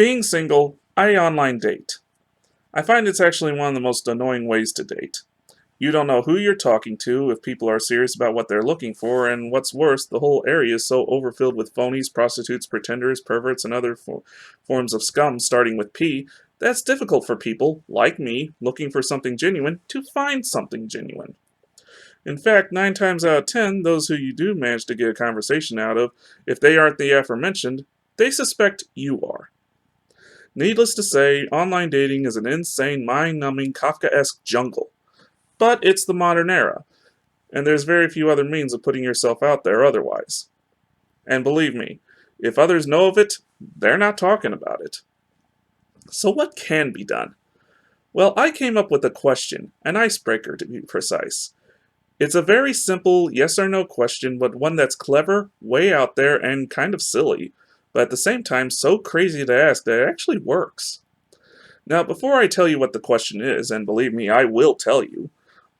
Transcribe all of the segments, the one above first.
Being single, I online date. I find it's actually one of the most annoying ways to date. You don't know who you're talking to, if people are serious about what they're looking for, and what's worse, the whole area is so overfilled with phonies, prostitutes, pretenders, perverts, and other forms of scum starting with P, that's difficult for people, like me, looking for something genuine, to find something genuine. In fact, 9 times out of 10, those who you do manage to get a conversation out of, if they aren't the aforementioned, they suspect you are. Needless to say, online dating is an insane, mind-numbing, Kafkaesque jungle. But it's the modern era, and there's very few other means of putting yourself out there otherwise. And believe me, if others know of it, they're not talking about it. So what can be done? Well, I came up with a question, an icebreaker to be precise. It's a very simple yes or no question, but one that's clever, way out there, and kind of silly, but at the same time so crazy to ask that it actually works. Now, before I tell you what the question is, and believe me, I will tell you,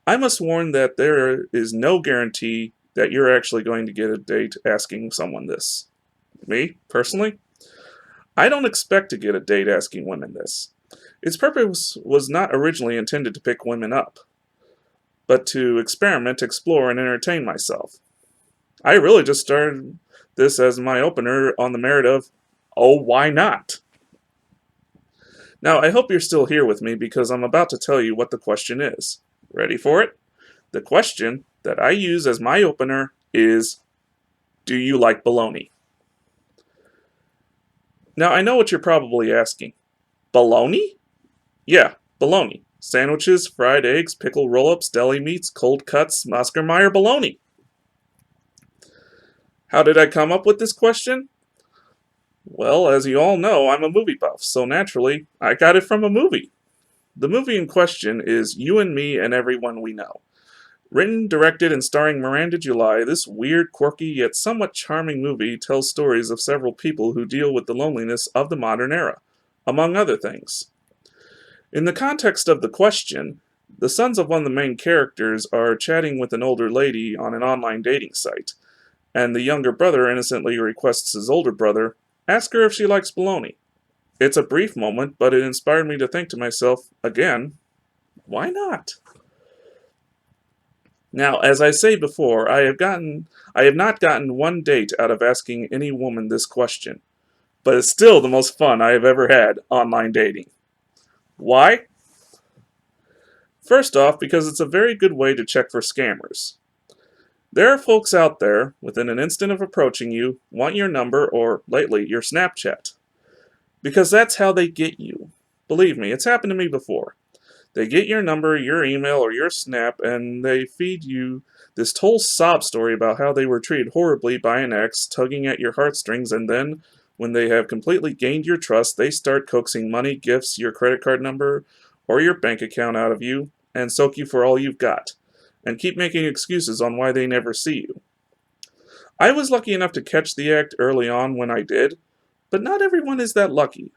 I must warn that there is no guarantee that you're actually going to get a date asking someone this. Me, personally, I don't expect to get a date asking women this. Its purpose was not originally intended to pick women up, but to experiment, explore, and entertain myself. I really just started this as my opener on the merit of, oh, why not? Now, I hope you're still here with me because I'm about to tell you what the question is. Ready for it? The question that I use as my opener is, do you like bologna? Now, I know what you're probably asking. Bologna? Yeah, bologna. Sandwiches, fried eggs, pickle roll-ups, deli meats, cold cuts, Oscar Mayer bologna. How did I come up with this question? Well, as you all know, I'm a movie buff, so naturally, I got it from a movie. The movie in question is You and Me and Everyone We Know. Written, directed, and starring Miranda July, this weird, quirky, yet somewhat charming movie tells stories of several people who deal with the loneliness of the modern era, among other things. In the context of the question, the sons of one of the main characters are chatting with an older lady on an online dating site, and the younger brother innocently requests his older brother ask her if she likes bologna. It's a brief moment, but it inspired me to think to myself, again, why not? Now, as I say before, I have not gotten one date out of asking any woman this question, but it's still the most fun I have ever had online dating. Why? First off, because it's a very good way to check for scammers. There are folks out there, within an instant of approaching you, want your number or, lately, your Snapchat. Because that's how they get you. Believe me, it's happened to me before. They get your number, your email, or your snap, and they feed you this whole sob story about how they were treated horribly by an ex, tugging at your heartstrings, and then, when they have completely gained your trust, they start coaxing money, gifts, your credit card number, or your bank account out of you, and soak you for all you've got, and keep making excuses on why they never see you. I was lucky enough to catch the act early on when I did, but not everyone is that lucky.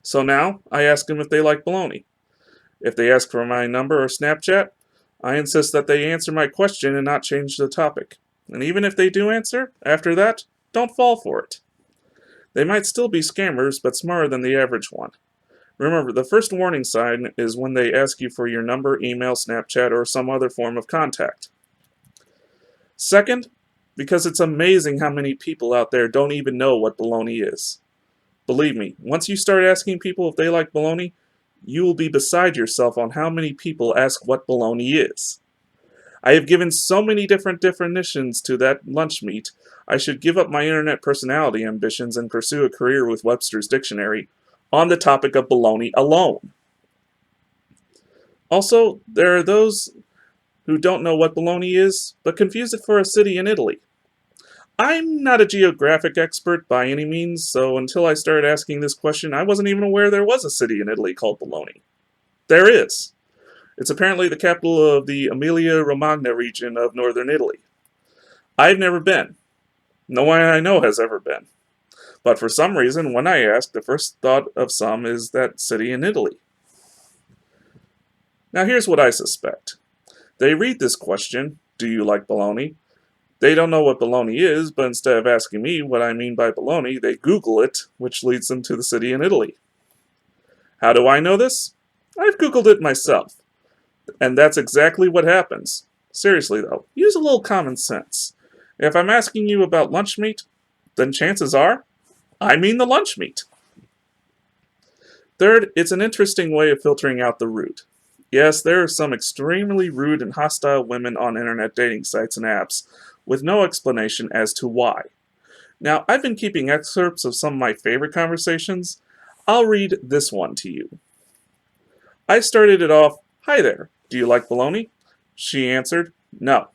So now, I ask them if they like bologna. If they ask for my number or Snapchat, I insist that they answer my question and not change the topic. And even if they do answer, after that, don't fall for it. They might still be scammers, but smarter than the average one. Remember, the first warning sign is when they ask you for your number, email, Snapchat, or some other form of contact. Second, because it's amazing how many people out there don't even know what bologna is. Believe me, once you start asking people if they like bologna, you will be beside yourself on how many people ask what bologna is. I have given so many different definitions to that lunch meat, I should give up my internet personality ambitions and pursue a career with Webster's Dictionary on the topic of bologna alone. Also, there are those who don't know what bologna is, but confuse it for a city in Italy. I'm not a geographic expert by any means, so until I started asking this question, I wasn't even aware there was a city in Italy called Bologna. There is. It's apparently the capital of the Emilia-Romagna region of northern Italy. I've never been. No one I know has ever been. But for some reason, when I ask, the first thought of some is that city in Italy. Now here's what I suspect. They read this question, do you like bologna? They don't know what baloney is, but instead of asking me what I mean by baloney, they Google it, which leads them to the city in Italy. How do I know this? I've Googled it myself, and that's exactly what happens. Seriously though, use a little common sense. If I'm asking you about lunch meat, then chances are, I mean the lunch meat. Third, it's an interesting way of filtering out the rude. Yes, there are some extremely rude and hostile women on internet dating sites and apps, with no explanation as to why. Now, I've been keeping excerpts of some of my favorite conversations. I'll read this one to you. I started it off, "Hi there, do you like bologna?" She answered, "No."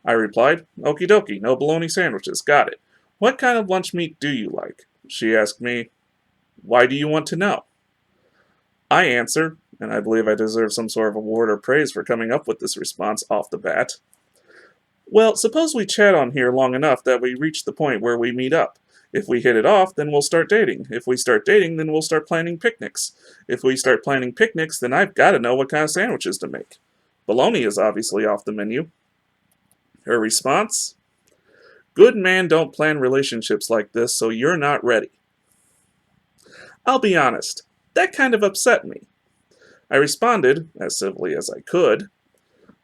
I replied, "Okie dokie, no bologna sandwiches, got it. What kind of lunch meat do you like?" She asked me, "Why do you want to know?" I answer, and I believe I deserve some sort of award or praise for coming up with this response off the bat. Well, suppose we chat on here long enough that we reach the point where we meet up. If we hit it off, then we'll start dating. If we start dating, then we'll start planning picnics. If we start planning picnics, then I've got to know what kind of sandwiches to make. Bologna is obviously off the menu. Her response? "Good men don't plan relationships like this, so you're not ready." I'll be honest, that kind of upset me. I responded, as civilly as I could,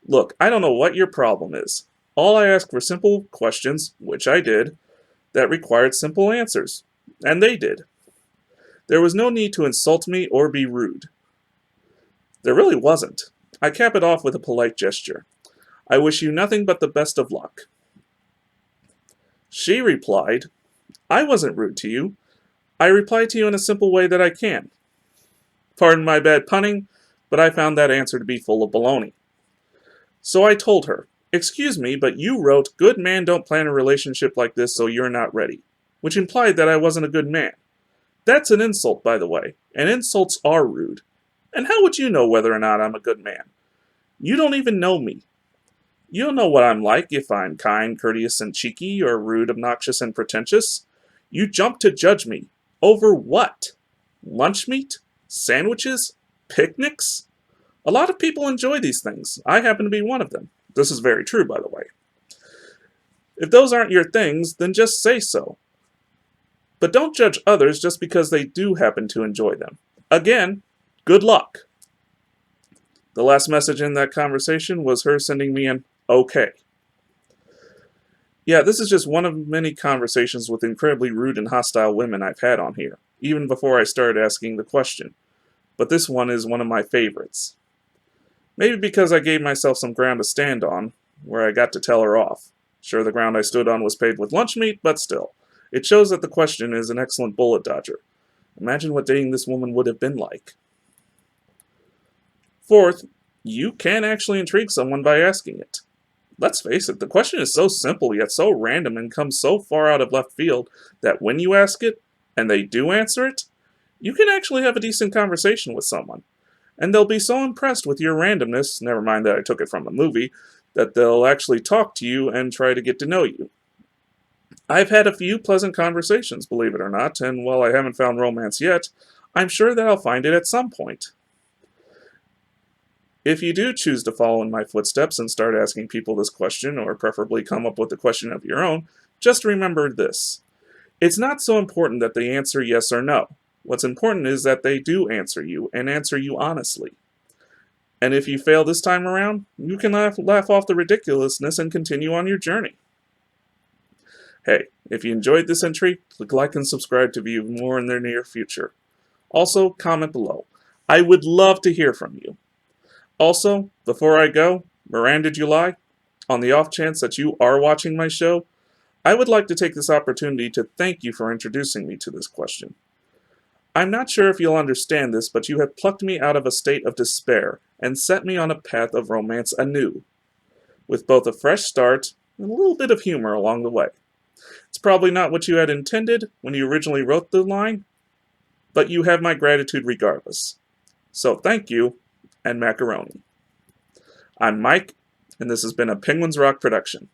"Look, I don't know what your problem is. All I asked were simple questions, which I did, that required simple answers. And they did. There was no need to insult me or be rude." There really wasn't. I cap it off with a polite gesture. "I wish you nothing but the best of luck." She replied, "I wasn't rude to you. I replied to you in a simple way that I can." Pardon my bad punning, but I found that answer to be full of baloney. So I told her, "Excuse me, but you wrote, 'Good man don't plan a relationship like this, so you're not ready,' which implied that I wasn't a good man. That's an insult, by the way, and insults are rude. And how would you know whether or not I'm a good man? You don't even know me. You don't know what I'm like, if I'm kind, courteous, and cheeky, or rude, obnoxious, and pretentious. You jump to judge me. Over what? Lunch meat? Sandwiches? Picnics? A lot of people enjoy these things. I happen to be one of them. This is very true, by the way. If those aren't your things, then just say so. But don't judge others just because they do happen to enjoy them. Again, good luck." The last message in that conversation was her sending me an "okay." Yeah, this is just one of many conversations with incredibly rude and hostile women I've had on here, even before I started asking the question. But this one is one of my favorites. Maybe because I gave myself some ground to stand on, where I got to tell her off. Sure, the ground I stood on was paved with lunch meat, but still. It shows that the question is an excellent bullet dodger. Imagine what dating this woman would have been like. Fourth, you can actually intrigue someone by asking it. Let's face it, the question is so simple yet so random and comes so far out of left field that when you ask it, and they do answer it, you can actually have a decent conversation with someone. And they'll be so impressed with your randomness, never mind that I took it from a movie, that they'll actually talk to you and try to get to know you. I've had a few pleasant conversations, believe it or not, and while I haven't found romance yet, I'm sure that I'll find it at some point. If you do choose to follow in my footsteps and start asking people this question, or preferably come up with a question of your own, just remember this. It's not so important that they answer yes or no. What's important is that they do answer you, and answer you honestly. And if you fail this time around, you can laugh off the ridiculousness and continue on your journey. Hey, if you enjoyed this entry, click like and subscribe to view more in the near future. Also, comment below. I would love to hear from you. Also, before I go, Miranda July, on the off chance that you are watching my show, I would like to take this opportunity to thank you for introducing me to this question. I'm not sure if you'll understand this, but you have plucked me out of a state of despair and set me on a path of romance anew, with both a fresh start and a little bit of humor along the way. It's probably not what you had intended when you originally wrote the line, but you have my gratitude regardless. So thank you, and macaroni. I'm Mike, and this has been a Penguins Rock production.